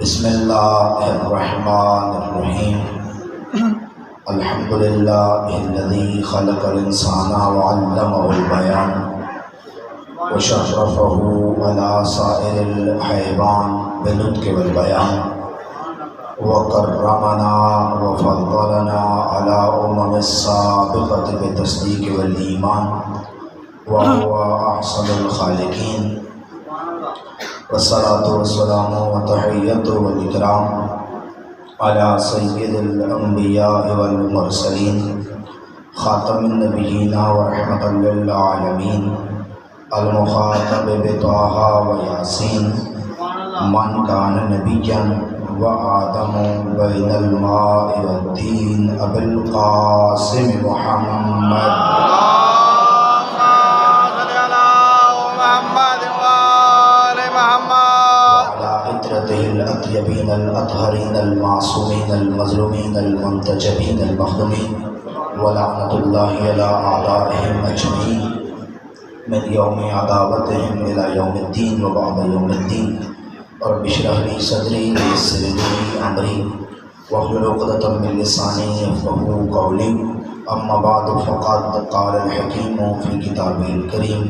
بسم اللہ الرحمن الرحیم الحمد للہ الذی خلق الانسان وعلمہ البیان وشرفہ علی سائر الحیوان بالنطق والبیان وکرمنا وفضلنا علی السابقۃ بالتصدیق والایمان وهو احسن الخالقین والصلاة والسلام والتحیۃ والاکرام علی سید الانبیاء والمرسلین خاتم النبیین ورحمۃ للعالمین المخاطب بطٰہٰ ویاسین من کان نبیا وآدم بین الماء والدین ابی القاسم محمد الأطيبين الأطهرين المعصومين المظلومين المنتجبين المخدومين ولعنة الله على أعدائهم أجمعين من يوم عداوتهم إلى يوم الدين وبعد يوم الدين رب اشرح لي صدري ويسر لي أمري واحلل عقدة من لساني يفقهوا قولي أما بعد فقد قال الحكيم في كتابه الكريم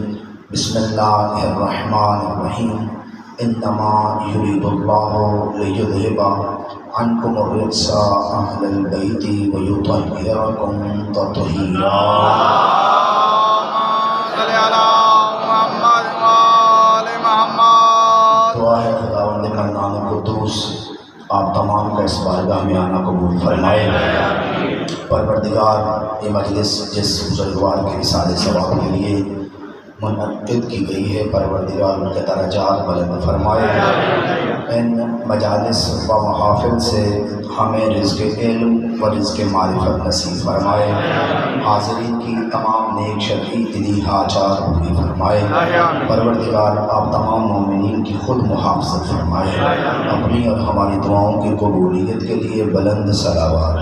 بسم الله الرحمن الرحيم انما یرید اللہ لیذہب عنکم الرجس اہل البیت ویطہرکم تطہیرا۔ صلی علی محمد وآل محمد۔ دعا ہے خداوند منان قدوس آپ تمام کا اس بارگاہ میں آنا قبول فرمائے۔ پروردگار یہ مجلس جس بزرگوار کے رسالے ثواب کے لیے منعقد کی گئی ہے، پروردگار ان کے درجات بلند فرمائے۔ ان مجالس و محافل سے ہمیں رزق علم و رزق معرفت نصیب فرمائے۔ حاضرین کی تمام نیک شرعی دلی حاجات پوری فرمائے۔ پروردگار آپ تمام مومنین کی خود محافظت فرمائے۔ اپنی اور ہماری دعاؤں کی قبولیت کے لیے بلند صلوات۔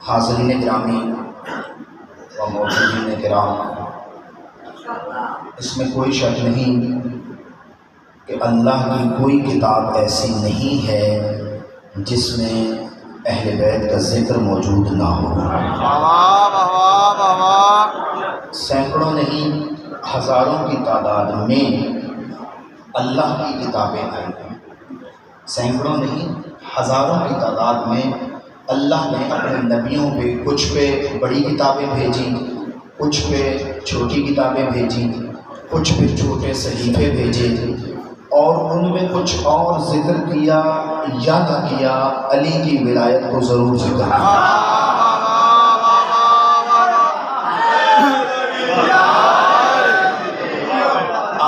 حاضرین گرامی و موجودین کرام، اس میں کوئی شک نہیں کہ اللہ کی کوئی کتاب ایسی نہیں ہے جس میں اہل بیت کا ذکر موجود نہ ہو۔ سینکڑوں نہیں ہزاروں کی تعداد میں اللہ کی کتابیں آئی ہیں۔ سینکڑوں نہیں ہزاروں کی تعداد میں اللہ نے اپنے نبیوں پہ کچھ پہ بڑی کتابیں بھیجیں، کچھ پہ چھوٹی کتابیں بھیجیں، کچھ پہ چھوٹے صحیفے بھیجے، اور ان میں کچھ اور ذکر کیا یا نہ کیا، علی کی ولایت کو ضرور ذکر کیا۔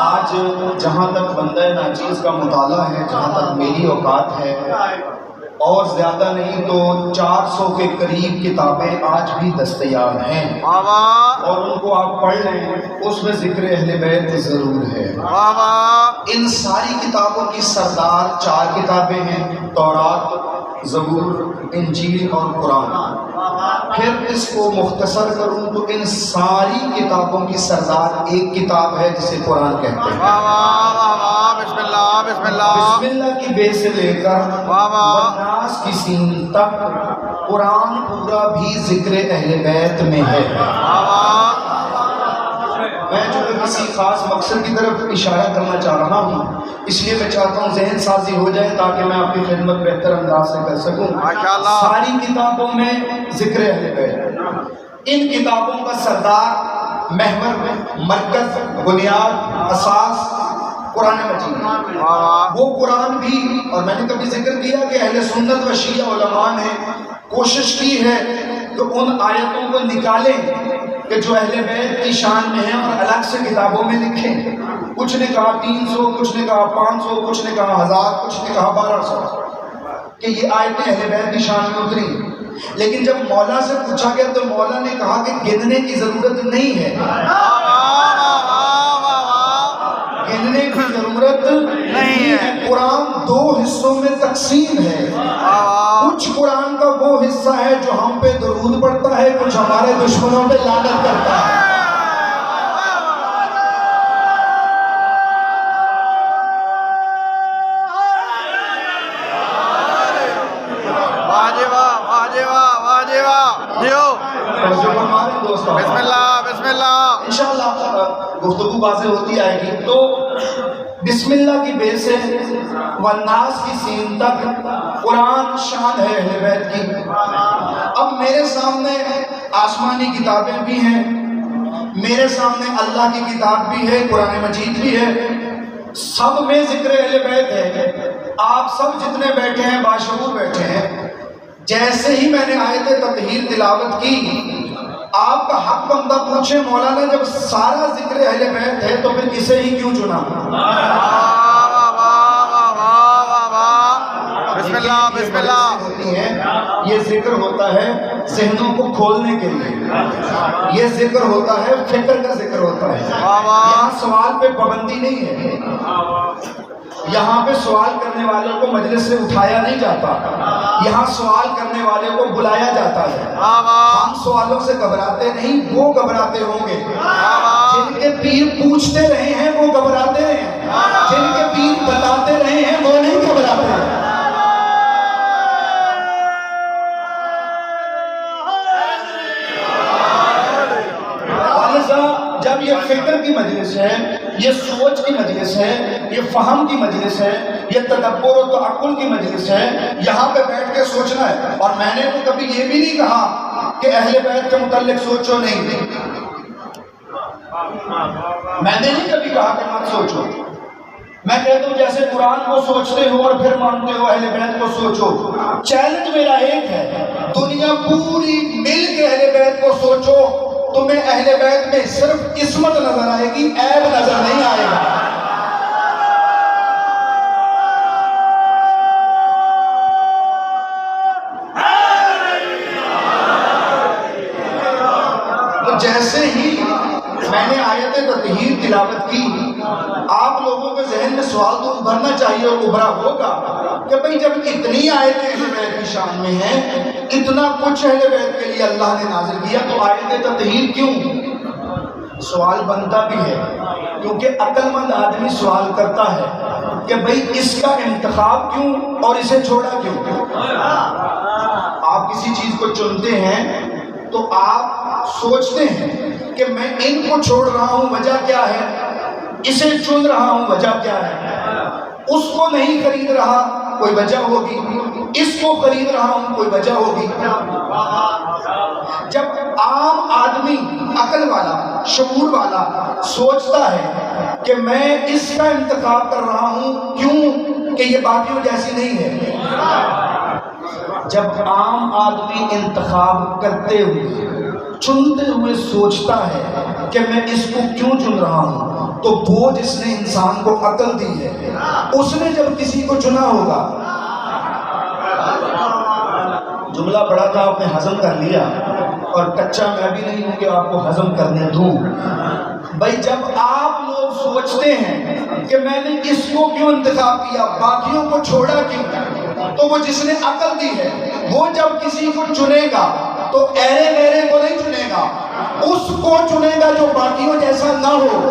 آج جہاں تک بندہ ناچیز کا مطالعہ ہے، جہاں تک میری اوقات ہے، اور زیادہ نہیں تو 400 کے قریب کتابیں آج بھی دستیاب ہیں، اور ان کو آپ پڑھ لیں، اس میں ذکر اہل بیت ضرور ہے۔ ان ساری کتابوں کی سردار 4 کتابیں ہیں، تورات، زبور، انجیل اور قرآن۔ پھر اس کو مختصر کروں تو ان ساری کتابوں کی سردار ایک کتاب ہے جسے قرآن کہتے ہیں۔ بسم اللہ بسم اللہ بسم اللہ کی بے سے لے کر والناس کی سین تک قرآن پورا بھی ذکر اہل بیت میں ہے۔ میں جو کسی خاص مقصد کی طرف اشارہ کرنا چاہ رہا ہوں، اس لیے میں چاہتا ہوں ذہن سازی ہو جائے تاکہ میں آپ کی خدمت بہتر انداز سے کر سکوں۔ ساری کتابوں میں ذکر اہل بیت، ان کتابوں کا سردار، محور، مرکز، بنیاد، اساس قرآن مجید۔ وہ قرآن بھی، اور میں نے کبھی ذکر کیا کہ اہل سنت و شیعہ علماء نے کوشش کی ہے کہ ان آیتوں کو نکالیں کہ جو اہل بیت کی شان میں ہیں اور الگ سے کتابوں میں لکھیں۔ کچھ نے کہا 300، کچھ نے کہا 500، کچھ نے کہا 1000، کچھ نے کہا 1200 کہ یہ آیتیں اہل بیت کی شان میں اتری۔ لیکن جب مولا سے پوچھا گیا تو مولا نے کہا کہ گننے کی ضرورت نہیں ہے، گننے کی ضرورت نہیں ہے۔ قرآن 2 حصوں میں تقسیم ہے۔ کچھ قرآن کا وہ حصہ ہے جو ہم پہ درود پڑھتا ہے، کچھ ہمارے دشمنوں پہ لعنت کرتا ہے۔ انشاءاللہ گفتگو واضح ہوتی آئے گی. تو بسم اللہ کی بے سے والناس کی سین تک قرآن شان ہے اہل بیت کی. اب میرے سامنے آسمانی کتابیں بھی ہیں، میرے سامنے اللہ کی کتاب بھی ہے، قرآن مجید بھی ہے، سب میں ذکر اہل بیت ہے. آپ سب جتنے بیٹھے ہیں باشعور بیٹھے ہیں. جیسے ہی میں نے آیت تطہیر تلاوت کی، آپ کا حق بندہ پوچھے مولانا جب سارا ذکر اہل بیت ہے تو پھر اسے ہی کیوں چنا؟ بسم اللہ بسم اللہ ہوتی ہے. یہ ذکر ہوتا ہے ذہنوں کو کھولنے کے لیے، یہ ذکر ہوتا ہے فکر کا ذکر ہوتا ہے. یہاں سوال پہ پابندی نہیں ہے، یہاں پہ سوال کرنے والوں کو مجلس سے اٹھایا نہیں جاتا، یہاں سوال کرنے والے کو بلایا جاتا ہے. ہم سوالوں سے گھبراتے نہیں، وہ گھبراتے ہوں گے. جن کے پیر پوچھتے رہے ہیں وہ گھبراتے ہیں، جن کے پیر بتاتے رہے ہیں وہ نہیں گھبراتے. جب یہ فکر کی مجلس ہے، یہ سوچ کی مجلس ہے، یہ فہم کی مجلس ہے، یہ تدبر و تعقل کی مجلس ہے، یہاں پہ بیٹھ کے سوچنا ہے. اور میں نے تو کبھی یہ بھی نہیں کہا کہ اہل بیت کے متعلق سوچو نہیں، میں نے نہیں کبھی کہا کہ مت سوچو. میں کہتا ہوں جیسے قرآن کو سوچتے ہو اور پھر مانتے ہو اہل بیت کو سوچو. چیلنج میرا ایک ہے، دنیا پوری مل کے اہل بیت کو سوچو، تمہیں اہل بیت میں صرف عصمت نظر آئے گی، عیب نظر نہیں آئے گا. تو جیسے ہی میں نے آیت تطہیر تلاوت کی، آپ لوگوں کے ذہن میں سوال تو ابھرنا چاہیے اور ابھرا ہوگا کہ بھئی جب اتنی آیتیں اہل بیت کی شان میں ہیں، اتنا کچھ اہل بیت کے لیے اللہ نے نازل کیا، تو آیت تطہیر کیوں؟ سوال بنتا بھی ہے کیونکہ عقل مند آدمی سوال کرتا ہے کہ بھئی اس کا انتخاب کیوں اور اسے چھوڑا کیوں؟ آپ کسی چیز کو چنتے ہیں تو آپ سوچتے ہیں کہ میں ان کو چھوڑ رہا ہوں، وجہ کیا ہے؟ اسے چن رہا ہوں، وجہ کیا ہے؟ اس کو نہیں خرید رہا، کوئی وجہ ہوگی. اس کو خرید رہا ہوں، کوئی وجہ ہوگی. جب عام آدمی عقل والا، شعور والا سوچتا ہے کہ میں اس کا انتخاب کر رہا ہوں کیوں کہ یہ باقیوں جیسی نہیں ہے، جب عام آدمی انتخاب کرتے ہوئے، چنتے ہوئے سوچتا ہے کہ میں اس کو کیوں چن رہا ہوں، تو وہ جس نے انسان کو عقل دی ہے، اس نے جب کسی کو چنا ہوگا. جملہ بڑا تھا، آپ نے ہضم کر لیا، اور کچا میں بھی نہیں ہوں کہ آپ کو ہضم کرنے دوں. بھائی جب آپ لوگ سوچتے ہیں کہ میں نے اس کو کیوں انتخاب کیا، باقیوں کو چھوڑا کیوں، تو وہ جس نے عقل دی ہے وہ جب کسی کو چنے گا تو ایرے میرے کو نہیں چنے گا، اس کو چنے گا جو باقیوں جیسا نہ ہو،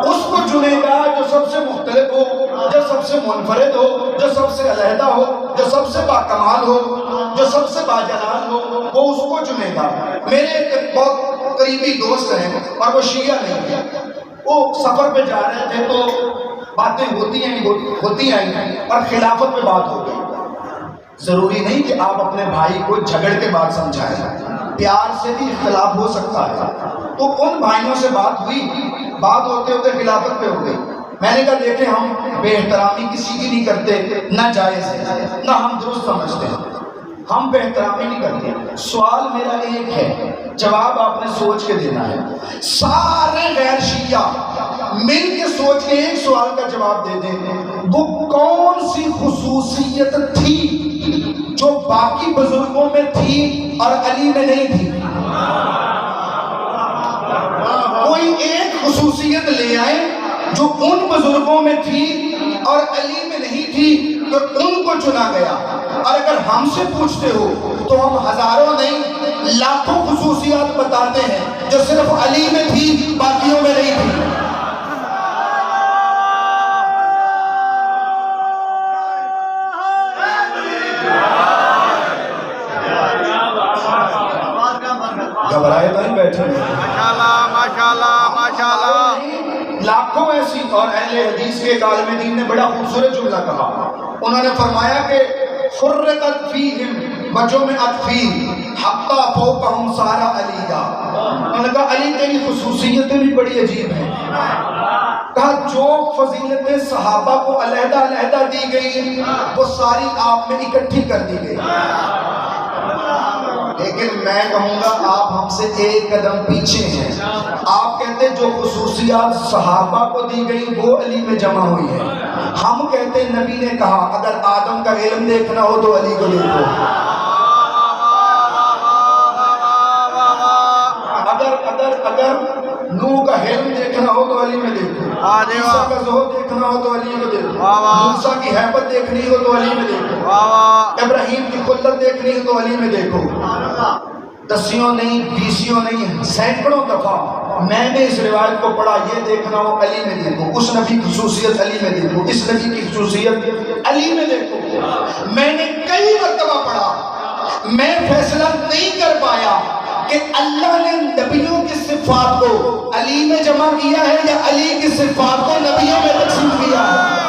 اس کو چنے گا جو سب سے مختلف ہو، جو سب سے منفرد ہو، جو سب سے علیحدہ ہو، جو سب سے باکمال ہو، جو سب سے باجلال ہو، وہ اس کو چنے گا. میرے ایک بہت قریبی دوست ہیں اور وہ شیعہ نہیں ہے، وہ سفر پہ جا رہے تھے تو باتیں ہوتی آئیں اور خلافت پہ بات ہو گئی. ضروری نہیں کہ آپ اپنے بھائی کو جھگڑ کے بات سمجھائیں، پیار سے بھی اختلاف ہو سکتا ہے. تو ان بھائیوں سے بات ہوئی، بات ہوتے ہوتے خلافت پہ ہو گئی. میں نے کہا دیکھیں ہم بے احترامی کسی کی نہیں کرتے، نہ جائز ہے نہ ہم درست سمجھتے ہیں، ہم بے احترامی نہیں کرتے. سوال میرا ایک ہے، جواب آپ نے سوچ کے دینا ہے. سارے غیر شیعہ مل کے سوچ کے ایک سوال کا جواب دے دیں، وہ کون سی خصوصیت تھی جو باقی بزرگوں میں تھی اور علی میں نہیں تھی؟ کوئی ایک خصوصیت لے آئے جو ان بزرگوں میں تھی اور علی میں نہیں تھی تو ان کو چنا گیا. اور اگر ہم سے پوچھتے ہو تو ہم ہزاروں نہیں لاکھوں خصوصیات بتاتے ہیں جو صرف علی میں تھی، باقیوں میں نہیں تھی. گھبرائے تو نہیں بیٹھے ماشاءاللہ ماشاءاللہ ماشاءاللہ. لاکھوں ایسی. اور اہل حدیث کے ایک عالم دین نے بڑا خوبصورت جملہ کہا. انہوں نے فرمایا کہ فرقت فیہم وجمعت فیہ حتی فوقہم سارا علیہ. انہوں نے کہا علی تیری خصوصیتیں بھی بڑی عجیب ہیں. کہا جو فضیلتیں صحابہ کو علیحدہ علیحدہ دی گئی وہ ساری آپ میں اکٹھی کر دی گئی. لیکن میں کہوں گا آپ ہم سے ایک قدم پیچھے ہیں. آپ کہتے جو خصوصیات صحابہ کو دی گئی وہ علی میں جمع ہوئی ہیں. ہم کہتے نبی نے کہا اگر آدم کا علم دیکھنا ہو تو علی کو دیکھو. اگر نوح کا علم دیکھنا ہو تو علی میں دیکھو. عیسیٰ کا ظہور دیکھنا ہو تو علی کو دیکھو. موسیٰ کی ہیبت دیکھنی ہو تو علی میں دیکھو. ابراہیم کی خلت دیکھنی ہو تو علی میں دیکھو. دسیوں نہیں بیسیوں نہیں سینکڑوں دفعہ میں نے اس روایت کو پڑھا. یہ دیکھنا ہو علی میں دیکھو. اس نبی کی خصوصیت علی میں دیکھو. اس نبی کی خصوصیت علی میں دیکھو. میں نے کئی مرتبہ پڑھا. میں فیصلہ نہیں کر پایا کہ اللہ نے نبیوں کی صفات کو علی میں جمع کیا ہے یا علی کی صفات کو نبیوں میں تقسیم کیا ہے.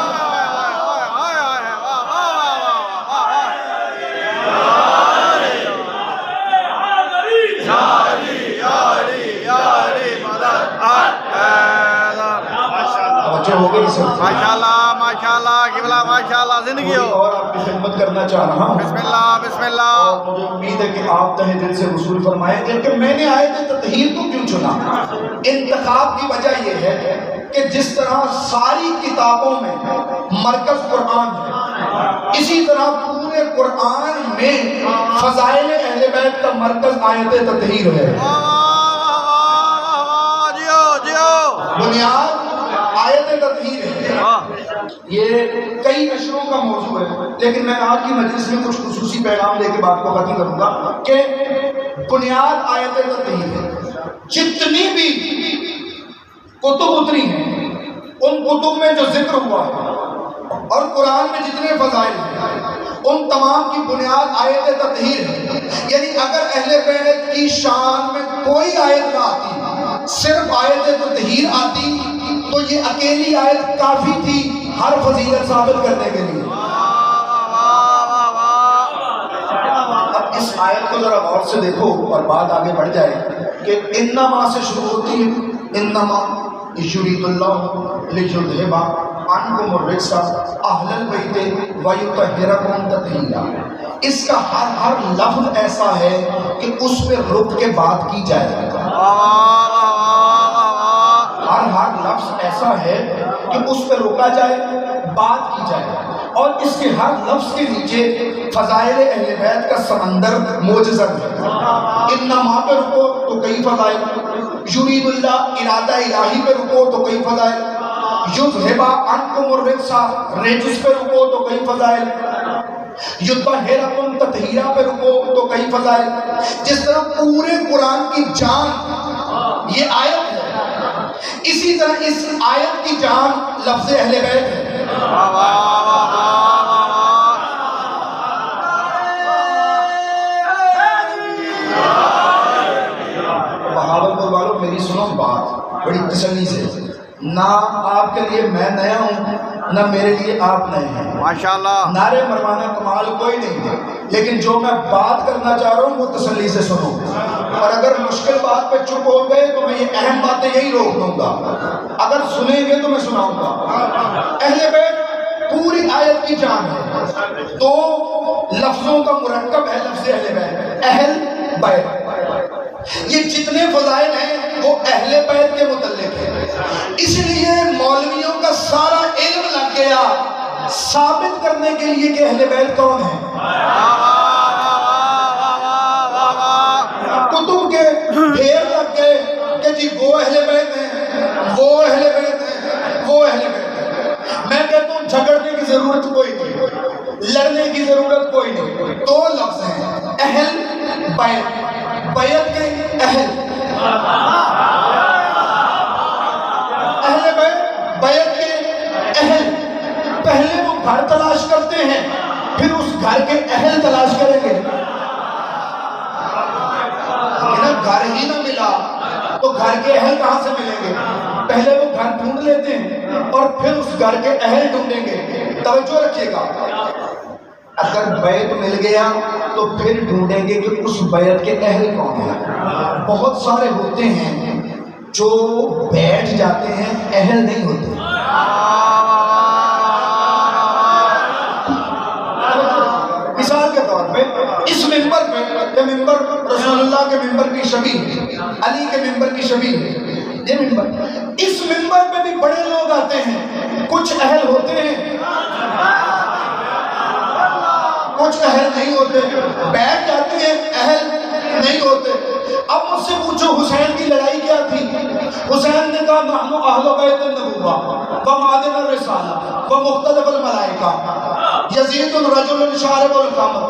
ماشاءاللہ ماشاءاللہ قبلہ ماشاءاللہ زندگی ہو. اور آپ کی خدمت کرنا چاہ رہا ہوں. بسم اللہ بسم اللہ. مجھے امید ہے کہ آپ تہ دل سے وصول فرمائیں گے کہ میں نے آیت تطہیر کو کیوں چنا. انتخاب کی وجہ یہ ہے کہ جس طرح ساری کتابوں میں مرکز قرآن ہے اسی طرح پورے قرآن میں فضائل اہل بیت کا مرکز آیت تطہیر ہے. بنیاد آیت تطہیر ہے. یہ کئی نشروں کا موضوع ہے لیکن میں آج کی مجلس میں کچھ خصوصی پیغام لے کے بات کو ختم کروں گا کہ بنیاد آیت تطہیر ہے. جتنی بھی کتب اتری ہیں ان کتب میں جو ذکر ہوا ہے اور قرآن میں جتنے فضائل ہیں ان تمام کی بنیاد آیت تطہیر ہے. یعنی اگر اہل بیت کی شان میں کوئی آیت نہ آتی صرف آیت تطہیر آتی تو یہ اکیلی آیت کافی تھی ہر فضیلت ثابت کرنے کے لیے. اب اس آیت کو ذرا غور سے دیکھو اور بات آگے بڑھ جائے کہ انما سے شروع ہوتی ہے. انما یرید اللہ لیذھب عنکم الرجس اہل البیت ویطہرکم تطہیرا. اس کا ہر لفظ ایسا ہے کہ اس پہ رک کے بات کی جائے. ہر لفظ ایسا ہے کہ اس پہ روکا جائے بات کی جائے. اور اس کے ہر لفظ کے نیچے فضائل اہل بیت کا سمندر موجزن ہے. انما پہ رکو تو کئی فضائل. یرید اللہ ارادہ الہی پہ رکو تو کئی فضائل. یذھب عنکم الرجس رجس پہ رکو تو کئی فضائل. یطہرکم تطہیرا پہ رکو تو کئی فضائل. جس طرح پورے قرآن کی جان یہ آیت ہے اسی طرح اس آیت کی جان لفظ اہل بیت ہے. بہاولپور والوں میری سنو بات بڑی تسلی سے. نہ آپ کے لیے میں نیا ہوں نہ میرے لیے آپ نئے ہیں. ماشاءاللہ. نعرے مروانا کمال کوئی نہیں ہے لیکن جو میں بات کرنا چاہ رہا ہوں وہ تسلی سے سنو. اور اگر مشکل بات پہ چپ ہو گئے تو میں یہ اہم باتیں یہی روک دوں گا. اگر سنیں گے تو میں سناؤں گا. اہل بیت پوری آیت کی جان ہے. دو لفظوں کا مرکب ہے لفظ اہل بیت. اہل بیت یہ جتنے فضائل ہیں وہ اہل بیت کے متعلق ہیں. اس لیے مولویوں کا سارا علم لگ گیا ثابت کرنے کے لیے کہ اہل بیت کون ہیں. کتب کے ڈھیر لگ گئے کہ جی وہ اہل بیت ہیں وہ اہل بیت ہیں وہ اہل بیت ہیں. میں کہتا ہوں جھگڑنے کی ضرورت کوئی نہیں لڑنے کی ضرورت کوئی نہیں. دو لفظ ہیں اہل بیت. بیت کے اہل بیت بیت کے اہل. پہلے وہ گھر تلاش کرتے ہیں پھر اس گھر کے اہل تلاش کریں گے. گھر ہی نہ ملا تو گھر کے اہل کہاں سے ملیں گے؟ پہلے وہ گھر ڈھونڈ لیتے ہیں اور پھر اس گھر کے اہل ڈھونڈیں گے. توجہ رکھیے گا، اگر بیت مل گیا تو پھر ڈھونڈیں گے کہ اس بیت کے اہل کون ہیں. بہت سارے ہوتے ہیں جو بیٹھ جاتے ہیں، اہل نہیں ہوتے. مثال کے طور پہ اس ممبر پہ، یہ ممبر رسول اللہ کے ممبر کی شبیہ ہے، علی کے ممبر کی شبیہ ہے. یہ ممبر، اس ممبر پہ بھی بڑے لوگ آتے ہیں، کچھ اہل ہوتے ہیں کچھ اہل نہیں ہوتے، بیٹھ جاتے ہیں اہل نہیں ہوتے. اب مجھ سے پوچھو حسین کی لڑائی کیا تھی؟ حسین نے کہا نحن اہل بیت النبوہ ومعدن الرسالہ ومختلف الملائکہ یزید الرجل شارب القمر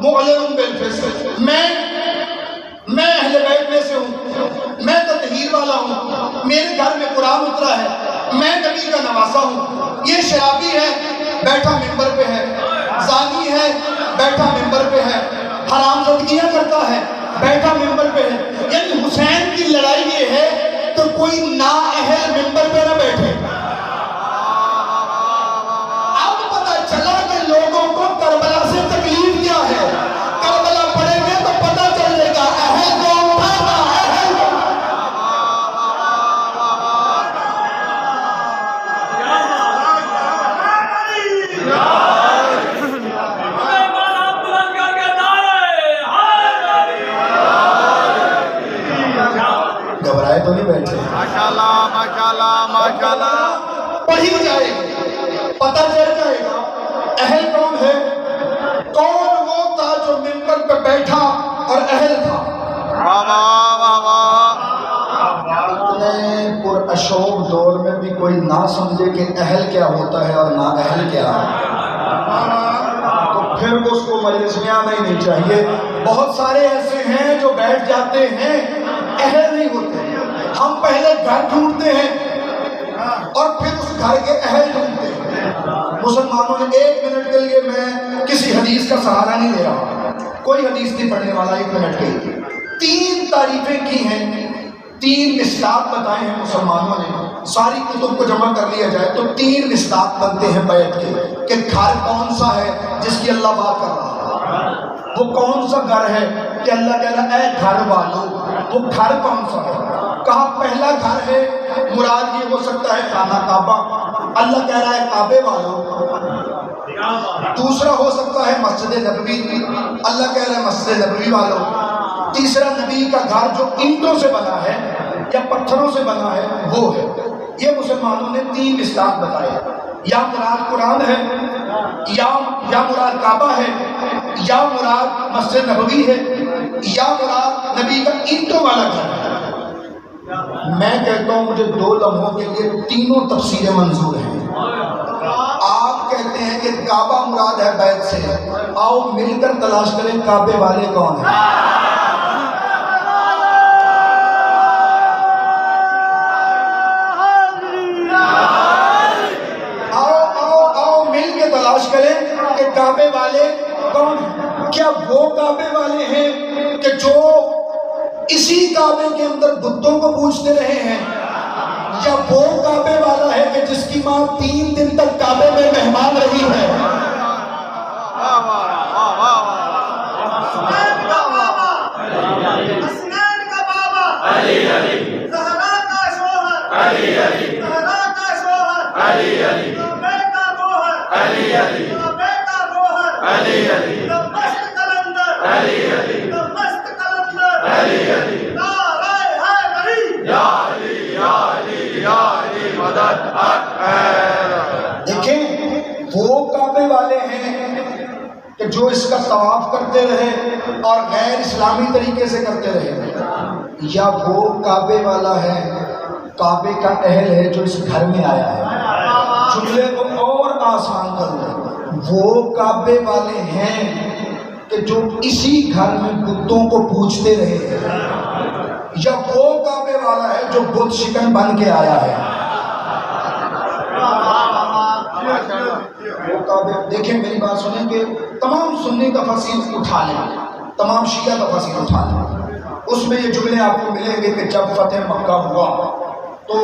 معلن بالفسق. میں اہل بیت میں سے ہوں، میں تطہیر والا ہوں، میرے گھر میں قرآن اترا ہے، میں نبی کا نواسا ہوں. یہ شرابی ہے، بیٹھا ممبر پہ ہے، زانی ہے، بیٹھا ممبر پہ ہے، حرام زدگیاں کرتا ہے، بیٹھا ممبر پہ ہے. یعنی حسین کی لڑائی یہ ہے کہ کوئی نا اہل ممبر پہ نہ بیٹھے. اب پتہ چلا کہ لوگوں کو کربلا سے تکلیف کیا ہے. کربلا پڑھیں گے تو پتہ چلے گا اہل کون تھا، نا اہل. گھبرائے تو نہیں بیٹھے؟ ماشاءاللہ ماشاءاللہ ماشاءاللہ. پڑھی جائے گی، پتہ چل جائے گا اہل کون ہے. کون وہ تھا جو ممبر پہ بیٹھا اور اہل تھا. واہ واہ واہ. اتنے پر اشوک دور میں بھی کوئی نہ سمجھے کہ اہل کیا ہوتا ہے اور نا اہل کیا ہے، تو پھر اس کو مجلس میں آنا ہی نہیں چاہیے. بہت سارے ایسے ہیں جو بیٹھ جاتے ہیں، اہل نہیں ہوتے. ہم پہلے گھر ڈھونڈتے ہیں اور پھر اس گھر کے اہل ڈھونڈتے ہیں. مسلمانوں نے 1 منٹ کے لیے، میں کسی حدیث کا سہارا نہیں لے رہا، کوئی حدیث نہیں پڑھنے والا 1 منٹ کے لیے. 3 تعریفیں کی ہیں، 3 مصداق بتائے ہیں مسلمانوں نے. ساری کتب کو جمع کر لیا جائے تو 3 مصداق بنتے ہیں بیت کے، کہ گھر کون سا ہے جس کی اللہ بات کر رہا ہے. وہ کون سا گھر ہے کہ اللہ کہہ رہا ہے اے گھر والوں، وہ گھر کون سا ہے. کہا پہلا گھر ہے، مراد یہ ہو سکتا ہے خانہ کعبہ، اللہ کہہ رہا ہے کعبے والوں. دوسرا ہو سکتا ہے مسجد نبوی، اللہ کہہ رہا ہے مسجد نبوی والوں. تیسرا نبی کا گھر جو اینٹوں سے بنا ہے یا پتھروں سے بنا ہے وہ ہے. یہ مسلمانوں نے 3 مصداق بتائے. یا مراد قرآن ہے، یا مراد کعبہ ہے، یا مراد مسجد نبوی ہے، یا مراد نبی کا اینٹوں والا گھر ہے. میں کہتا ہوں مجھے 2 لمحوں کے لیے تینوں تفسیریں منظور ہیں. آپ کہتے ہیں کہ کعبہ مراد ہے بیت سے، آؤ مل کر تلاش کریں کعبے والے کون ہیں. آؤ مل کے تلاش کریں کہ کعبے والے کون ہیں. کیا وہ کعبے والے ہیں کہ جو اسی کعبے کے اندر بتوں کو پوجتے رہے ہیں، یا وہ کعبے والا ہے کہ جس کی ماں 3 دن تک کعبے میں مہمان رہی ہے. حسنین کا بابا علی علی، زہرا کا شوہر علی علی، زہرا کا شوہر علی علی، بیٹا گوہر علی علی، بیٹا گوہر علی علی، مست کلندر علی علی، مست کلندر علی علی، نعرہ حیدری یا علی یا علی یا علی مدد اکبر. دیکھیں وہ کعبے والے ہیں کہ جو اس کا طواف کرتے رہے اور غیر اسلامی طریقے سے کرتے رہے، یا وہ کعبے والا ہے، کعبے کا اہل ہے جو اس گھر میں آیا ہے. جملے کو اور آسان کر دیں، وہ کعبے والے ہیں کہ جو اسی گھر میں بتوں کو پوجتے رہے، یا وہ کعبے والا ہے جو بت شکن بن کے آیا ہے. وہ کعبے، دیکھیں میری بات سنیں کہ تمام سنی تفاسیر اٹھا لیں، تمام شیعہ تفاسیر اٹھا لیں، اس میں یہ جملے آپ کو ملیں گے کہ جب فتح مکہ ہوا تو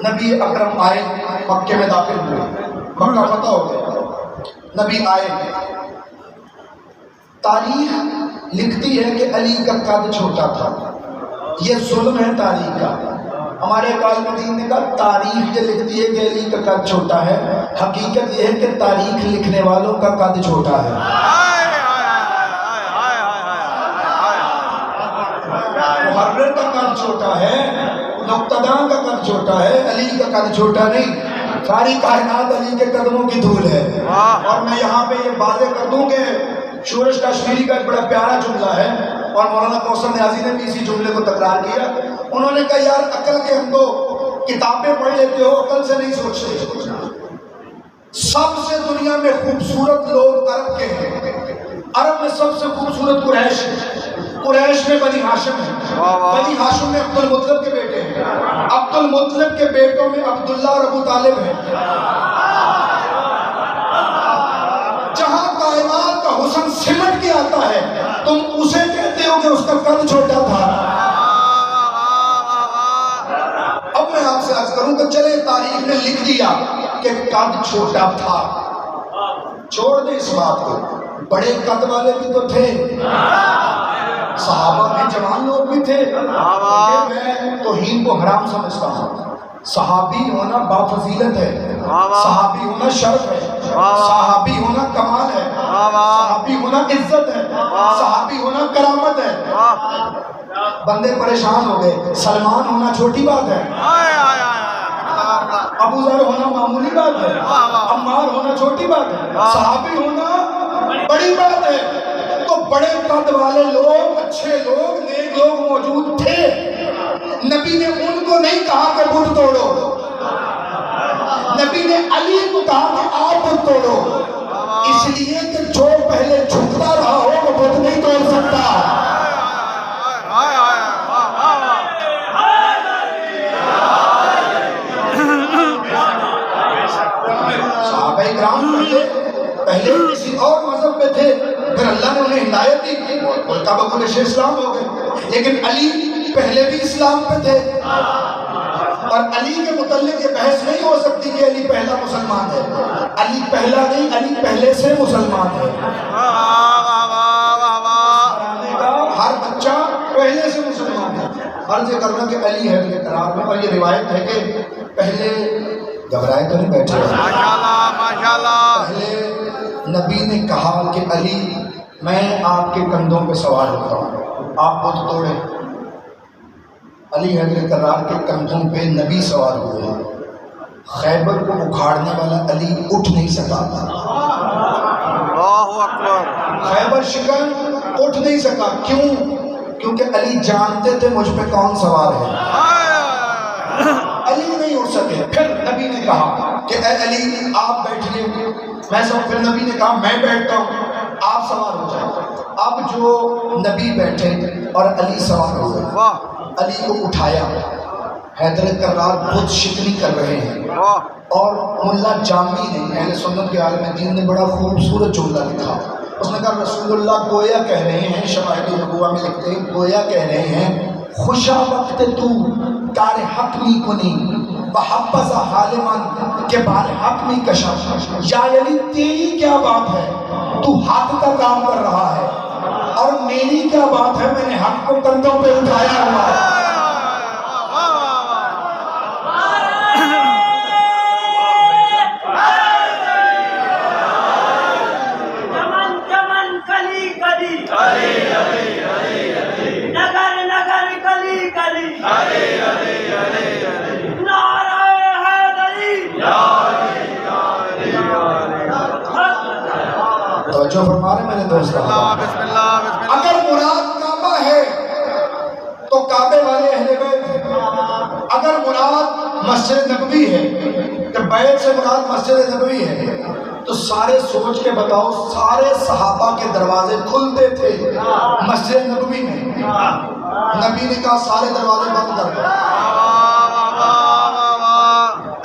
نبی اکرم آئے، مکے میں داخل ہوئے، مکہ فتح ہو گیا، نبی آئے۔ تاریخ لکھتی ہے کہ علی کا قد چھوٹا تھا، یہ ظلم ہے تاریخ کا۔ ہمارے عالم دین نے کہا تاریخ یہ لکھتی ہے کہ علی کا قد چھوٹا ہے، حقیقت یہ ہے کہ تاریخ لکھنے والوں کا قد چھوٹا ہے۔ محرر کا قد چھوٹا ہے، نقطہ‌داں کا قد چھوٹا ہے، علی کا قد چھوٹا نہیں۔ ساری کائنات علی کے قدموں کی دھول ہے۔ اور میں یہاں پہ یہ واضح کر دوں کہ شورش کشمیری کا ایک بڑا پیارا جملہ ہے اور مولانا کوثر نیازی نے بھی اسی جملے کو تکرار کیا۔ انہوں نے کہا یار عقل کے ہم تو کتابیں پڑھ لیتے ہو، عقل سے نہیں سوچتے۔ سب سے دنیا میں خوبصورت لوگ عرب کے ہیں، عرب میں سب سے خوبصورت قریش ہے، قریش میں بنی ہاشم ہے، بنی ہاشم میں عبد المطلب کے بیٹے ہیں، عبد المطلب کے بیٹوں میں عبداللہ اور ابو طالب ہیں۔ جہاں کائنات کا حسن سمٹ کے آتا ہے تم اسے کہتے ہو کہ اس کا قد چھوٹا تھا۔ اب میں آپ سے عرض کروں کہ چلے تاریخ نے لکھ دیا کہ قد چھوٹا تھا، چھوڑ دیں اس بات کو، بڑے قد والے بھی تو تھے، صحابہ میں جوان لوگ بھی تھے۔ میں توہین کو حرام سمجھتا ہوں، صحابی ہونا بافضیلت ہے، صحابی ہونا شرف ہے، صحابی ہونا کمال ہے، صحابی ہونا عزت ہے، صحابی ہونا کرامت ہے۔ بندے پریشان ہو گئے، سلمان ہونا چھوٹی بات ہے، ابو ذر ہونا معمولی بات ہے، عمار ہونا چھوٹی بات ہے، صحابی ہونا بڑی بات ہے۔ تو بڑے قد والے لوگ، اچھے لوگ، نیک لوگ موجود تھے، نبی نے ان کو نہیں کہا کہ بت توڑو، نبی نے علی کو کہا کہ آپ بت توڑو، اس لیے کہ جو پہلے جھکتا رہا ہو وہ بت نہیں توڑ سکتا۔ صحابہ اکرام پہلے کسی اور مذہب پہ تھے، پھر اللہ نے انہیں ہدایت دی، ان کا قبول شیخ اسلام ہو گئے، لیکن علی پہلے بھی اسلام پہ تھے۔ اور علی کے متعلق یہ بحث نہیں ہو سکتی کہ علی پہلا مسلمان ہے، علی پہلا نہیں، علی پہلے سے مسلمان ہے۔ ہر بچہ پہلے سے مسلمان ہے۔ عرض یہ کرنا کہ علی ہے میرے قرار میں، اور یہ روایت ہے کہ پہلے گھبرائے تو نہیں بیٹھے، پہلے نبی نے کہا کہ علی میں آپ کے کندھوں پہ سوار ہوتا ہوں، آپ بت توڑے۔ علی حیدر کرار کے کندھوں پہ نبی سوار ہوئے، خیبر کو اکھاڑنے والا علی اٹھ نہیں سکا، اللہ اکبر، خیبر شکن اٹھ نہیں سکا۔ کیوں؟ کیونکہ علی جانتے تھے مجھ پہ کون سوار ہے، علی نہیں اٹھ سکے۔ پھر نبی نے کہا کہ اے علی آپ بیٹھیے، میں سب، پھر نبی نے کہا میں بیٹھتا ہوں، آپ سوار ہو جائیں۔ اب جو نبی بیٹھے اور علی سوار ہوئے، علی کو اٹھایا، حیدر کرار بت شکنی کر رہے ہیں، اور ملا جامی نے، اہل سنت کے عالم دین نے بڑا خوبصورت جملہ لکھا۔ اس نے کہا رسول اللہ گویا کہہ رہے ہیں، شواہد نبوہ میں لکھتے ہیں، گویا کہہ رہے ہیں خوشا وقت تو کار حق می کنی بحبذ حالمان کے بار حق می کشا۔ یا علی تیری کیا بات ہے، تو حق کا کام کر رہا ہے، اور میری کیا بات ہے، میں نے حق کو کندھوں پہ اٹھایا ہوا ہے۔ توجہ فرما رہے میرے دوست، اگر مراد کعبہ ہے تو کعبے والے اہل بیت ہیں، اگر مراد مسجد نبوی ہے کہ بیت سے مراد مسجد نبوی ہے، تو سارے سوچ کے بتاؤ، سارے صحابہ کے دروازے کھلتے تھے مسجد نبوی میں، نبی نے کہا سارے دروازے بند کر دو۔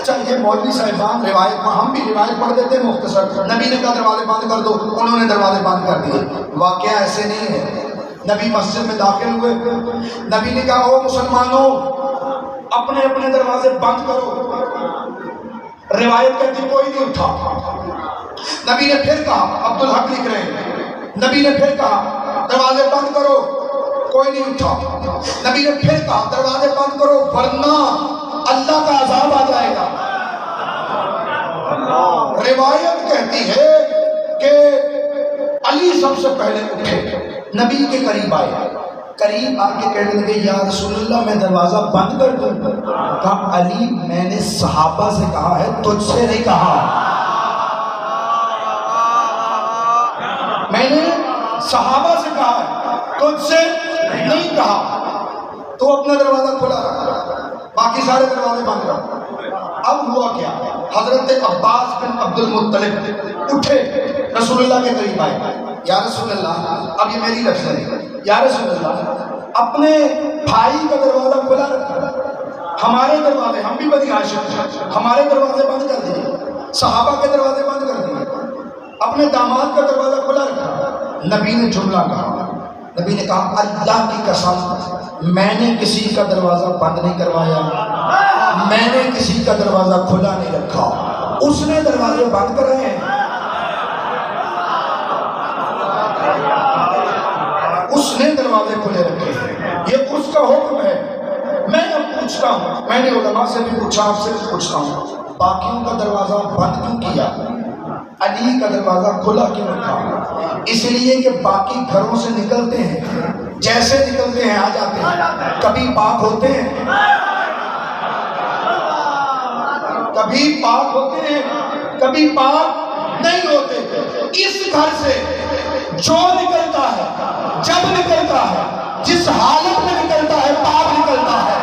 اچھا یہ مولوی صاحبان روایت، ہم بھی روایت پڑھ دیتے ہیں مختصر، نبی نے کہا دروازے بند کر دو، انہوں نے دروازے بند کر دیے۔ واقعہ ایسے نہیں ہے، نبی مسجد میں داخل ہوئے، نبی نے کہا او مسلمانوں اپنے اپنے دروازے بند کرو، روایت کہتی کوئی نہیں اٹھا۔ نبی نے پھر کہا، عبدالحق لکھ رہے ہیں، نبی نے پھر کہا دروازے بند کرو، کوئی نہیں اٹھا۔ نبی نے پھر کہا دروازے بند کرو ورنہ اللہ کا عذاب آ جائے گا۔ روایت کہتی ہے کہ علی سب سے پہلے اٹھے، نبی کے قریب آئے، قریب آ کے کہنے لگے یا رسول اللہ میں دروازہ بند کر دوں؟ کہا علی میں نے صحابہ سے کہا ہے، تجھ سے نہیں کہا، میں نے صحابہ سے کہا ہے، تجھ سے نہیں کہا۔ تو اپنا دروازہ کھلا رکھا، باقی سارے دروازے بند رکھا۔ اب ہوا کیا، حضرت عباس بن عبد المطلب اٹھے، رسول اللہ کے قریب آئے، یا رسول اللہ، اب یہ میری لفظ ہے، یا رسول اللہ اپنے بھائی کا دروازہ کھلا رکھا، ہمارے دروازے، ہم بھی بنی ہاشم ہیں، ہمارے دروازے بند کر دیے، صحابہ کے دروازے بند کر دیے، اپنے داماد کا دروازہ کھلا رکھا۔ نبی نے جملہ کہا، نبی نے کہا اللہ کی قسم میں نے کسی کا دروازہ بند نہیں کروایا، میں نے کسی کا دروازہ کھلا نہیں رکھا، اس نے دروازے بند کرائے ہیں، اس نے دروازے کھلے رکھے ہیں، یہ اس کا حکم ہے۔ میں اب پوچھتا ہوں، میں نے علماء سے بھی پوچھا، آپ سے بھی پوچھتا ہوں، باقیوں کا دروازہ بند کیوں کیا، علی کا دروازہ کھلا کیوں رکھا؟ اس لیے کہ باقی گھروں سے نکلتے ہیں، جیسے نکلتے ہیں آ جاتے ہیں، کبھی پاک ہوتے ہیں، کبھی پاک ہوتے ہیں، کبھی پاک نہیں ہوتے۔ اس گھر سے جو نکلتا ہے، جب نکلتا ہے، جس حالت میں نکلتا ہے، پاک نکلتا ہے۔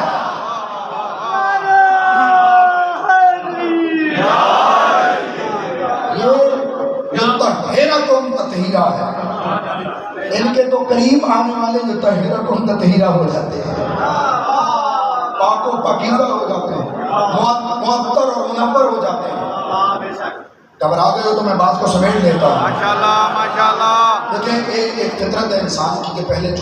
یطہرکم تطہیرا ہے، ان کے تو قریب آنے والے یطہرکم تطہیرا ہو جاتے ہیں، پاک و پاکیزہ ہو جاتے ہیں، معطر اور منور ہو جاتے ہیں۔ گھبرا گئے ہو تو میں بات کو سمیٹ لیتا ہوں۔ ماشاءاللہ ماشاءاللہ۔ دیکھیں ایک فطرت ہے انسان کی کہ پہلے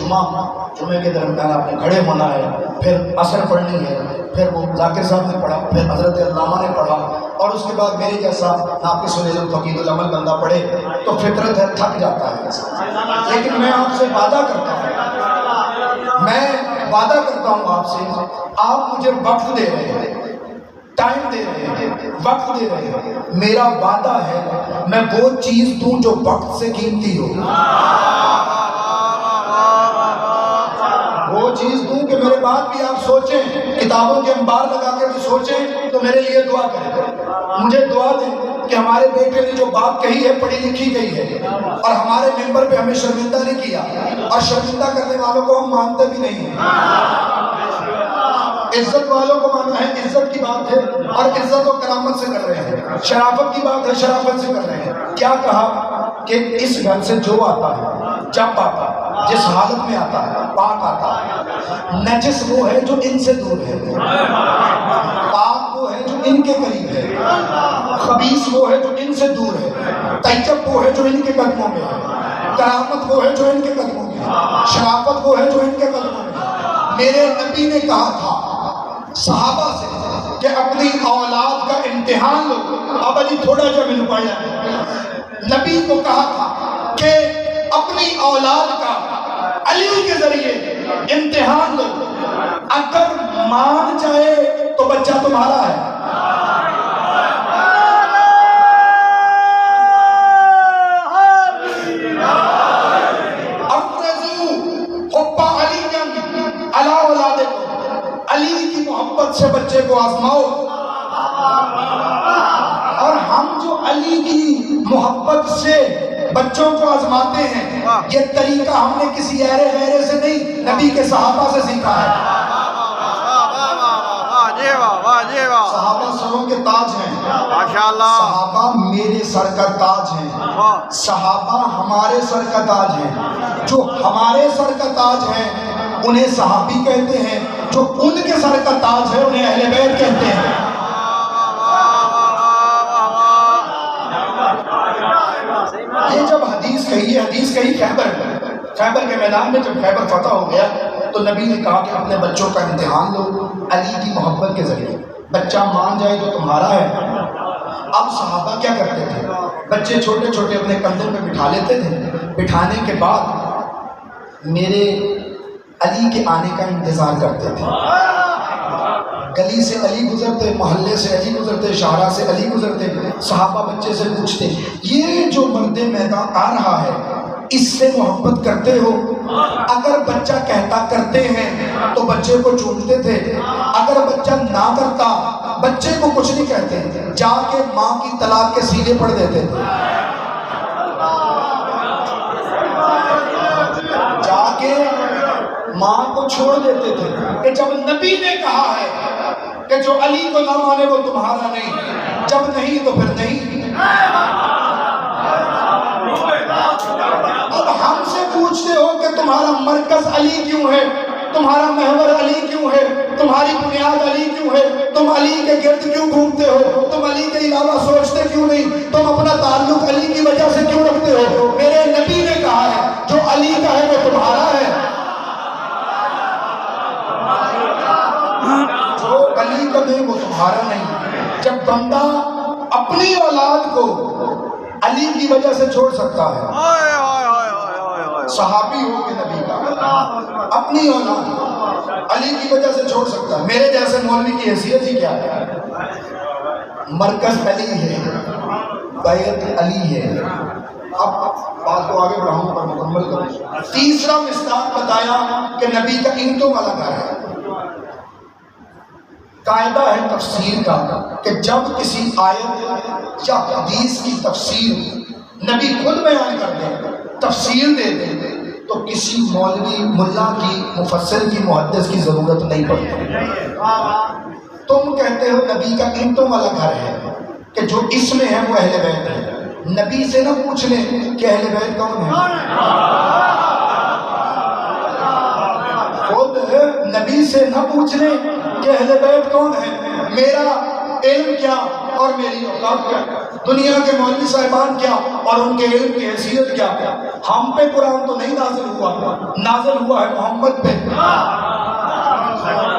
جمعے کے درمیان آپ نے کھڑے ہونا ہے، پھر عصر پڑھنی ہے، پھر وہ ذاکر صاحب نے پڑھا، پھر حضرت علامہ نے پڑھا، اور اس کے بعد میرے جیسا ناقص الفقید العمل بندہ پڑھے تو فطرت ہے تھک جاتا ہے انسان۔ لیکن میں آپ سے وعدہ کرتا ہوں، میں وعدہ کرتا ہوں آپ سے، آپ مجھے وقت دے رہے ہیں، ٹائم دے رہے ہیں، وقت دے رہے ہیں، میرا وعدہ ہے میں وہ چیز دوں جو وقت سے قیمتی ہو، وہ چیز دوں کہ میرے بعد بھی آپ سوچیں، کتابوں کے انبار لگا کے بھی سوچیں تو میرے لیے دعا کریں، مجھے دعا دیں کہ ہمارے بیٹے نے جو بات کہی ہے پڑھی لکھی گئی ہے، اور ہمارے ممبر پہ ہمیں شرمندہ نہیں کیا، اور شرمندہ کرنے والوں کو ہم مانتے بھی نہیں ہیں۔ عزت والوں کو مانا ہے، عزت کی بات ہے، اور عزت و کرامت سے کر رہے ہیں، شرافت کی بات ہے، شرافت سے کر رہے ہیں۔ کیا کہا کہ اس گھر سے جو آتا ہے، جب آتا ہے، جس حالت میں آتا ہے، پاک آتا ہے، نجس وہ ہے جو ان سے دور ہے، پاک وہ ہے جو ان کے قریب ہے، خبیث وہ ہے جو ان سے دور ہے، طیب وہ ہے جو ان کے قدموں میں ہے، کرامت وہ ہے جو ان کے قدموں میں ہے، شرافت وہ ہے جو ان کے قدموں میں ہے۔ میرے نبی نے کہا تھا صحابہ سے کہ اپنی اولاد کا امتحان لو، اب علی تھوڑا جا میں پڑھا ہے، نبی کو کہا تھا کہ اپنی اولاد کا علی کے ذریعے امتحان لو، اگر مان جائے تو بچہ تمہارا ہے، علی کی محبت سے بچے کو آزماؤ، اور ہم جو علی کی محبت سے بچوں کو آزماتے ہیں، یہ طریقہ ہم نے کسی غیرے سے نہیں، نبی کے صحابہ سے سیکھا ہے۔ صحابہ سروں کے تاج ہیں، صحابہ میرے سر کا تاج ہیں، صحابہ ہمارے سر کا تاج ہیں، جو ہمارے سر کا تاج ہیں انہیں صحابی کہتے ہیں، جو ان کے سر کا تاج ہے انہیں اہل بیت کہتے ہیں۔ یہ جب حدیث کہی ہے، حدیث کہی خیبر میں، خیبر کے میدان میں جب خیبر فتح ہو گیا تو نبی نے کہا کہ اپنے بچوں کا امتحان لو علی کی محبت کے ذریعے، بچہ مان جائے تو تمہارا ہے۔ اب صحابہ کیا کرتے تھے، بچے چھوٹے چھوٹے اپنے کندھوں پہ بٹھا لیتے تھے، بٹھانے کے بعد میرے علی کے آنے کا انتظار کرتے تھے۔ گلی سے علی گزرتے، محلے سے علی گزرتے، شاہراہ سے علی گزرتے، صحابہ بچے سے پوچھتے یہ جو مرد میدان آ رہا ہے اس سے محبت کرتے ہو؟ اگر بچہ کہتا کرتے ہیں تو بچے کو چومتے تھے، اگر بچہ نہ کرتا بچے کو کچھ نہیں کہتے، جا کے ماں کی طلاق کے سینے پڑھ دیتے تھے، جا کے ماں کو چھوڑ دیتے تھے۔ کہ جب نبی نے کہا ہے کہ جو علی کو نہ مانے وہ تمہارا نہیں، جب نہیں تو پھر نہیں۔ اب ہم سے پوچھتے ہو کہ تمہارا مرکز علی کیوں ہے، تمہارا محور علی کیوں ہے، تمہاری بنیاد علی کیوں ہے، تم علی کے گرد کیوں گھومتے ہو، تم علی کے علاوہ سوچتے کیوں نہیں، تم اپنا تعلق علی کی وجہ سے کیوں رکھتے ہو؟ میرے نبی نے کہا ہے جو علی کا ہے وہ تمہارا ہے، جو علی کا نہیں وہ تمہارا نہیں۔ جب بندہ اپنی اولاد کو علی کی وجہ سے چھوڑ سکتا ہے، صحابی ہو کے نبی کا اپنی اولاد علی کی وجہ سے چھوڑ سکتا ہے، میرے جیسے مولوی کی حیثیت ہی کیا ہے؟ مرکز علی ہے، بیعت علی ہے۔ اب بات کو آگے بڑھاؤں پر مکمل کروں۔ تیسرا مصداق بتایا کہ نبی کا اینٹوں والا گھر ہے۔ قاعدہ ہے تفسیر کا کہ جب کسی آیت یا حدیث کی تفسیر نبی خود بیان کر دیں، تفسیر دے دیں، تو کسی مولوی ملا کی مفسر کی محدث کی ضرورت نہیں پڑتی۔ تم کہتے ہو نبی کا اینٹوں والا گھر ہے کہ جو اس میں ہے وہ اہل بیت ہے، نبی سے نہ پوچھ لیں کہ اہل بیت کون ہے، خود نبی سے نہ پوچھ لیں کہ اہل بیت کون ہے۔ میرا علم کیا اور میری اوقات کیا، دنیا کے مولوی صاحبان کیا اور ان کے علم کی حیثیت کیا؟ ہم پہ قرآن تو نہیں نازل ہوا، نازل ہوا ہے محمد پہ۔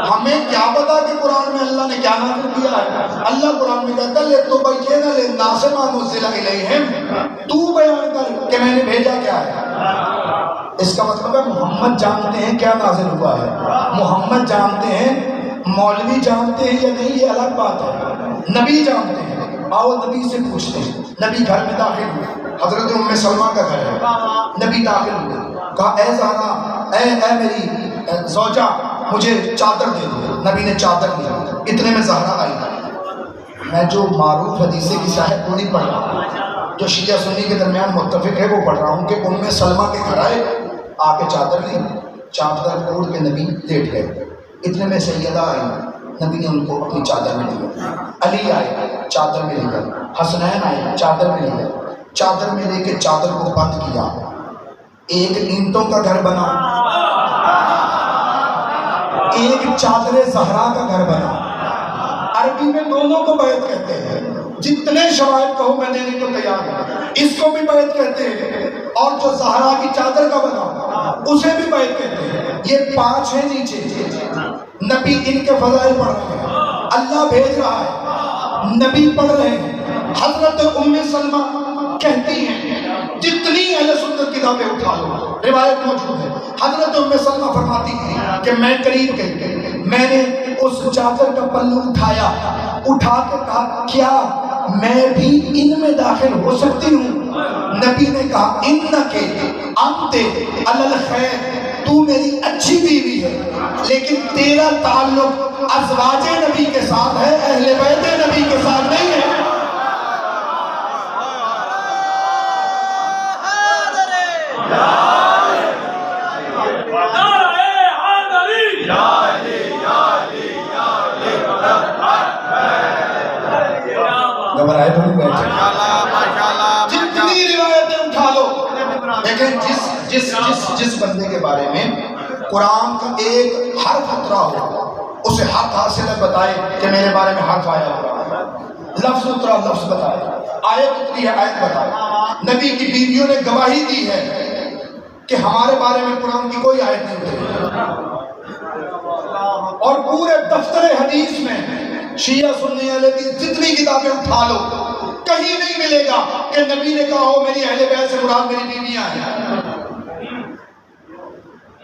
ہمیں کیا پتا کہ قرآن میں اللہ نے کیا نازل کیا ہے؟ اللہ قرآن میں کہتا ہے لِتُبَيِّنَ لِلنَّاسِ مَا نُزِّلَ إِلَيْهِمْ، تو بیان کر کہ میں نے بھیجا کیا ہے۔ اس کا مطلب ہے محمد جانتے ہیں کیا نازل ہوا ہے، محمد جانتے ہیں، مولوی جانتے ہیں یا نہیں یہ الگ بات ہے، نبی جانتے ہیں۔ آؤ نبی سے پوچھتے ہیں۔ نبی گھر میں داخل ہوئے، حضرت ام سلمہ کا گھر ہے، نبی داخل ہوئے، کہا اے زہرا، اے میری زوجہ مجھے چادر دے دو۔ نبی نے چادر دی، اتنے میں زہرا آئی۔ میں جو معروف حدیث کی صاحب کو نہیں پڑھ رہا، جو شیعہ سنی کے درمیان متفق ہے وہ پڑھ رہا ہوں کہ ام سلمہ کے گھر آئے، آ کے چادر لی، چادر اوڑھ کے نبی لیٹ گئے۔ اتنے میں سیدہ آئی، نبی نے ان کو اپنی چادر میں لیا۔ علی آئے، چادر میں لے گئے۔ حسنین آئے، چادر میں لے گئے۔ چادر میں لے کے چادر کو بند کیا، ایک اینٹوں کا گھر بنا، ایک چادر زہرا کا گھر بنا۔ عربی میں دونوں کو بیعت کہتے ہیں، جتنے شواہد کہو میں دینے کو تیار ہوں۔ اس کو بھی بیعت کہتے ہیں اور جو زہرا کی چادر کا بنا اسے بھی بیعت کہتے ہیں۔ یہ 5 ہیں نیچے، نبی ان کے فضائل پڑھ رہے ہیں، اللہ بھیج رہا ہے، نبی پڑھ رہے ہیں۔ حضرت ام سلمہ کہتی ہیں، جتنی اہل سنت کتابیں اٹھا لو روایت موجود ہے، حضرت ام سلمہ فرماتی ہیں کہ میں قریب گئی، میں نے اس چادر کا پلو اٹھایا، اٹھا کے کہا کیا میں بھی ان میں داخل ہو سکتی ہوں؟ نبی نے کہا انکے انت علی الخیر، تو میری اچھی بیوی ہے لیکن تیرا تعلق ازواج نبی کے ساتھ ہے، اہل بیت نبی کے ساتھ نہیں ہے۔ گھبرائے تو نہیں بیٹھے، جتنی روایتیں اٹھا لو، لیکن جس بندے کے بارے میں قرآن کا ایک حرف اترا ہو اسے حق حاصل ہے بتائے کہ میرے بارے میں حرف آیا ہوا، لفظ اترا لفظ بتائے، آیت اتری ہے آیت بتائے۔ نبی کی بیویوں نے گواہی دی ہے کہ ہمارے بارے میں قرآن کی کوئی آیت نہیں اتری، اور پورے دفتر حدیث میں شیعہ سنی اہل حدیث جتنی کتابیں اٹھا لو کہیں نہیں ملے گا کہ نبی نے کہا ہو میری اہل بیت سے مراد میری بیویاں ہیں۔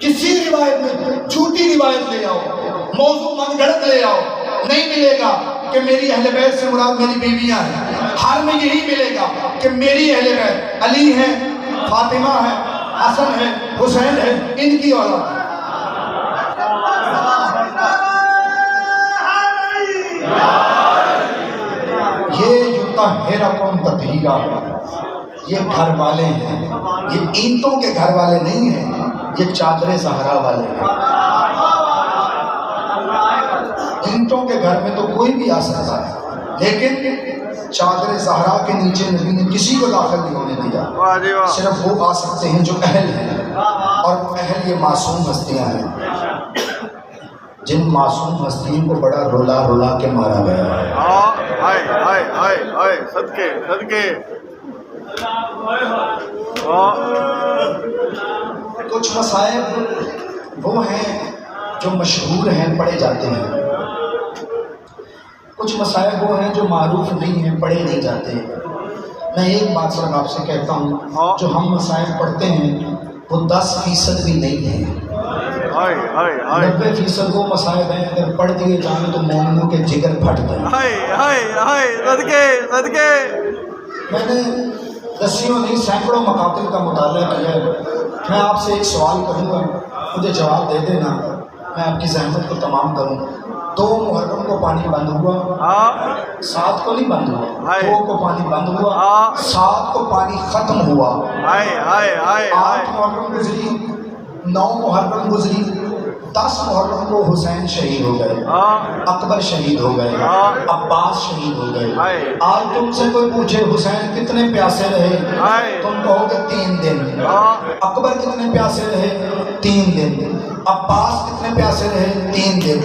کسی روایت میں جھوٹی روایت لے آؤ، موضوع من گھڑت لے آؤ، نہیں ملے گا کہ میری اہل بیت سے مراد میری بیویاں ہیں۔ ہر میں یہی ملے گا کہ میری اہل بیت علی ہے، فاطمہ ہے، حسن ہے، حسین ہے، ان کی اولاد ہے۔ یہ یطہرکم تطہیرا، یہ گھر والے ہیں، یہ اینٹوں کے گھر والے نہیں ہیں، یہ چادر زہرا والے ہیں۔ اینٹوں کے گھر میں تو کوئی بھی آ سکتا ہے، لیکن چادر زہرا کے نیچے نبی نے کسی کو داخل نہیں ہونے دیا، صرف وہ آ سکتے ہیں جو اہل ہیں، اور اہل یہ معصوم ہستیاں ہیں جن معصوم ہستیوں کو بڑا رولا رولا کے مارا گیا ہے۔ صدقے صدقے۔ کچھ مصائب وہ ہیں جو مشہور ہیں، پڑھے جاتے ہیں، کچھ مصائب وہ ہیں جو معروف نہیں ہیں، پڑھے نہیں جاتے۔ میں ایک بات صرف آپ سے کہتا ہوں، جو ہم مصائب پڑھتے ہیں وہ 10% بھی نہیں ہیں، 90% وہ مصائب ہیں اگر پڑھ دیے جائیں تو مومنوں کے جگر پھٹ جائیں۔ صدقے صدقے۔ میں نے دسیوں نہیں سینکڑوں مقاتل کا مطالعہ کیا ہے۔ میں آپ سے ایک سوال کروں گا، مجھے جواب دے دینا، میں آپ کی زحمت کو تمام کروں۔ 2 محرم کو پانی بند ہوا، 7 کو نہیں بند ہوا، 2 کو پانی بند ہوا، 7 کو پانی ختم ہوا، 8 محرم گزری، 9 محرم گزری، 10 محرم کو حسین شہید ہو گئے، اکبر شہید ہو گئے، عباس شہید ہو گئے۔ آج تم سے کوئی پوچھے حسین کتنے پیاسے رہے، تم کہو گے 3 دن۔ اکبر کتنے پیاسے رہے، 3 دن۔ عباس کتنے پیاسے رہے، 3 دن۔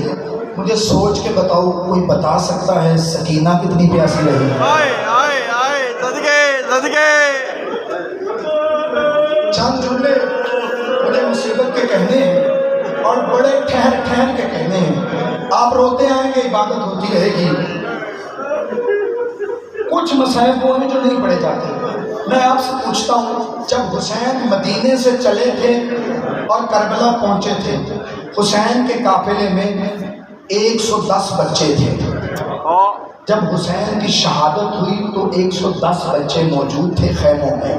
مجھے سوچ کے بتاؤ، کوئی بتا سکتا ہے سکینہ کتنی پیاسی رہی؟ صدقے صدقے۔ چند جملے بڑے مصیبت کے کہنے ہیں اور بڑے ٹھہر ٹھہر کے کہنے ہیں، آپ روتے آئیں کہ عبادت ہوتی رہے گی۔ کچھ مصائب وہ ہیں جو نہیں پڑھے جاتے۔ میں آپ سے پوچھتا ہوں، جب حسین مدینے سے چلے تھے اور کربلا پہنچے تھے، حسین کے قافلے میں 110 بچے تھے۔ جب حسین کی شہادت ہوئی تو 110 بچے موجود تھے خیموں میں،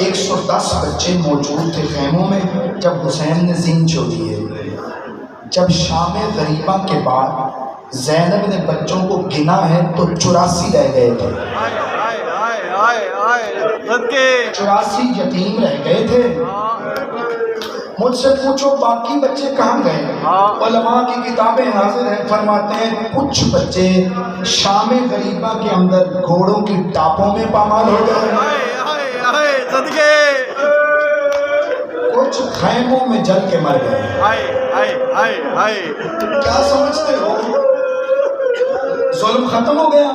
110 بچے موجود تھے خیموں میں جب حسین نے زین چھوڑی ہے۔ جب شام غریبہ کے بعد زینب نے بچوں کو گنا ہے تو 84 رہ گئے تھے، 84 یتیم رہ گئے تھے۔ مجھ سے پوچھو باقی بچے کہاں گئے؟ علماء کی کتابیں حاضر ہیں، فرماتے ہیں کچھ بچے شام غریبہ کے اندر گھوڑوں کی ٹاپوں میں پامال ہو گئے، کچھ خیموں میں جل کے مر گئے۔ کیا سمجھتے ہو ظلم ختم ہو گیا؟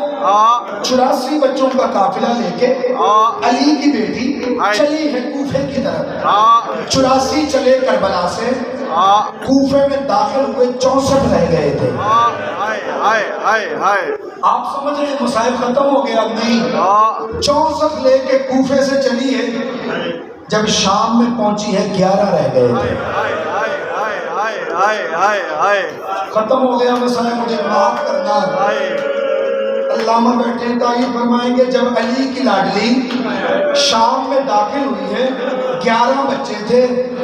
84 بچوں کا قافلہ لے کے علی کی بیٹی چلی ہے کوفے کی طرف، 84 چلے کربلا سے، کوفے میں داخل ہوئے 64 رہ گئے تھے۔ آپ سمجھ رہے ہیں مصائب ختم ہو گیا؟ نہیں، 64 لے کے کوفے سے چلی ہے، جب شام میں پہنچی ہے 11 رہ گئے تھے۔ ختم ہو گیا مصائب، مجھے معاف کرنا۔ علامہ بیٹھے تعریف فرمائیں گے جب علی کی لاڈلی شام میں داخل ہوئی ہے 11 بچے تھے،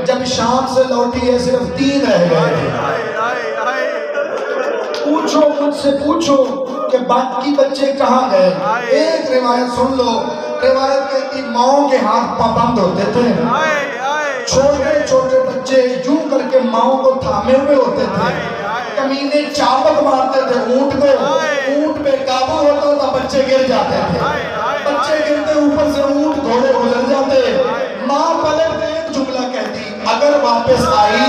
جب شام سے لوٹی ہے صرف 3 رہ گئے تھے۔ پوچھو مجھ سے پوچھو کہ باقی بچے کہاں گئے؟ ایک روایت سن لو، روایت کہتی ماؤں کے ہاتھ پابند ہوتے تھے، چھوٹے چھوٹے بچے یوں کر کے ماؤں کو تھامے ہوئے ہوتے تھے، کمینے چابک مارتے تھے اونٹ پہ، اونٹ پہ قابو ہوتا تھا، بچے گر جاتے تھے، بچے گرتے اوپر سے اونٹ گھوڑے گزر جاتے، ماں پلٹ کے ایک جملہ کہتی اگر واپس آئی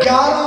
11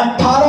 18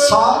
7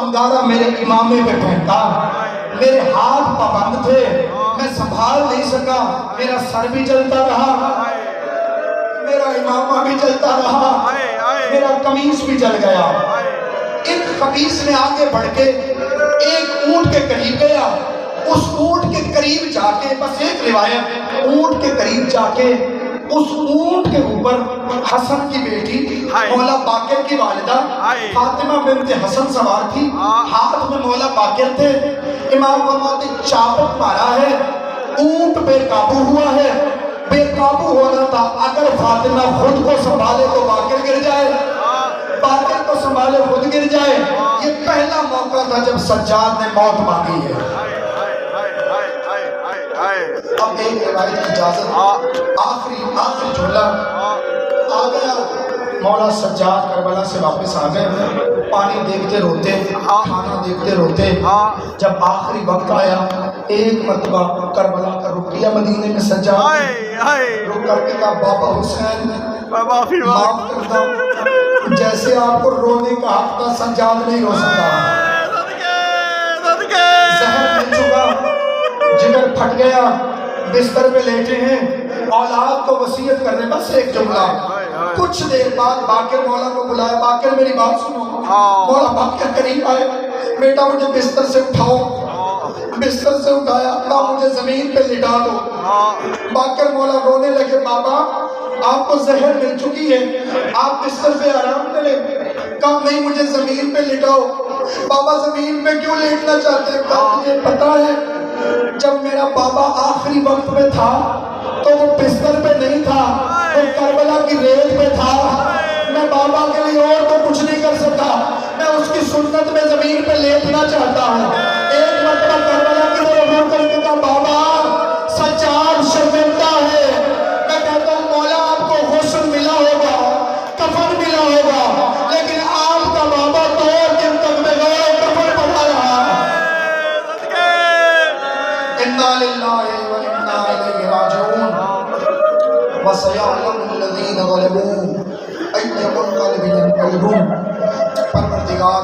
انگارہ میرے امامے پہ پھینکا، میرے ہاتھ پابند تھے، میں سنبھال نہیں سکا، میرا سر بھی جلتا رہا، میرا امامہ بھی جلتا رہا، میرا قمیص بھی جل گیا۔ ایک خبیث نے آگے بڑھ کے ایک اونٹ کے قریب گیا، اس اونٹ کے قریب جا کے، بس ایک روایت، اونٹ کے قریب جا کے اس اونٹ کے اوپر حسن کی بیٹی مولا باقر کی والدہ فاطمہ بنت حسن سوار تھی، ہاتھ میں مولا باقر تھے۔ امام فرماتے چابک مارا ہے، اونٹ بے قابو ہوا ہے، بے قابو ہونا تھا، اگر فاطمہ خود کو سنبھالے تو باقر گر جائے، باقر کو سنبھالے خود گر جائے۔ یہ پہلا موقع تھا جب سجاد نے موت مانگی ہے۔ اب ایک روایت کی اجازت، آخری جملہ آ گیا، مولا سجاد کربلا سے واپس آ گئے، پانی دیکھتے روتے، کھانا دیکھتے روتے۔ جب آخری وقت آیا، ایک مرتبہ کربلا کا رک کیا مدینے میں سجاد، رک کر کے کہا بابا حسین معاف کرتا ہوں، جیسے آپ کو رونے کا حق تھا سجاد نہیں رو سکا، زہر مل چکا، جگر پھٹ گیا، بستر پہ لیٹے ہیں، اولاد کو وصیت کرنے، بس ایک جملہ۔ کچھ دیر بعد باقر مولا کو بلایا، باقر میری بات سنو۔ مولا باقر قریب آئے، بیٹا مجھے بستر سے اٹھاؤ، بستر سے اٹھایا، کہا مجھے زمین پہ لٹا دو۔ باقر مولا رونے لگے، بابا آپ کو زہر مل چکی ہے، آپ بستر پہ آرام کریں۔ کہا نہیں مجھے زمین پہ لٹاؤ۔ بابا زمین پہ کیوں لیٹنا چاہتے ہیں؟ کہا مجھے پتا ہے جب میرا بابا آخری وقت میں تھا تو وہ بستر پہ نہیں تھا، وہ کربلا کی ریت پہ تھا، میں بابا کے لیے اور تو کچھ نہیں کر سکتا، میں اس کی سنت میں زمین پہ لیٹنا چاہتا ہوں۔ ایک مرتبہ کربلا کی طرف رو کر کے کہا بابا سجاد شرمندہ ہے، میں کہتا ہوں مولا آپ کو غسل ملا ہوگا، کفن ملا ہوگا، لیکن آپ کا بابا 2 دن تک بغیر کفن پڑا رہا۔ اِنَّا لِلَّهِ وَإِنَّا إِلَيْهِ رَاجِعُونَ وَسَيَعْلَمُ الَّذِينَ ظَلَمُوا أَيَّ مُنقَلِبٍ يَنقَلِبُونَ۔ پروردگار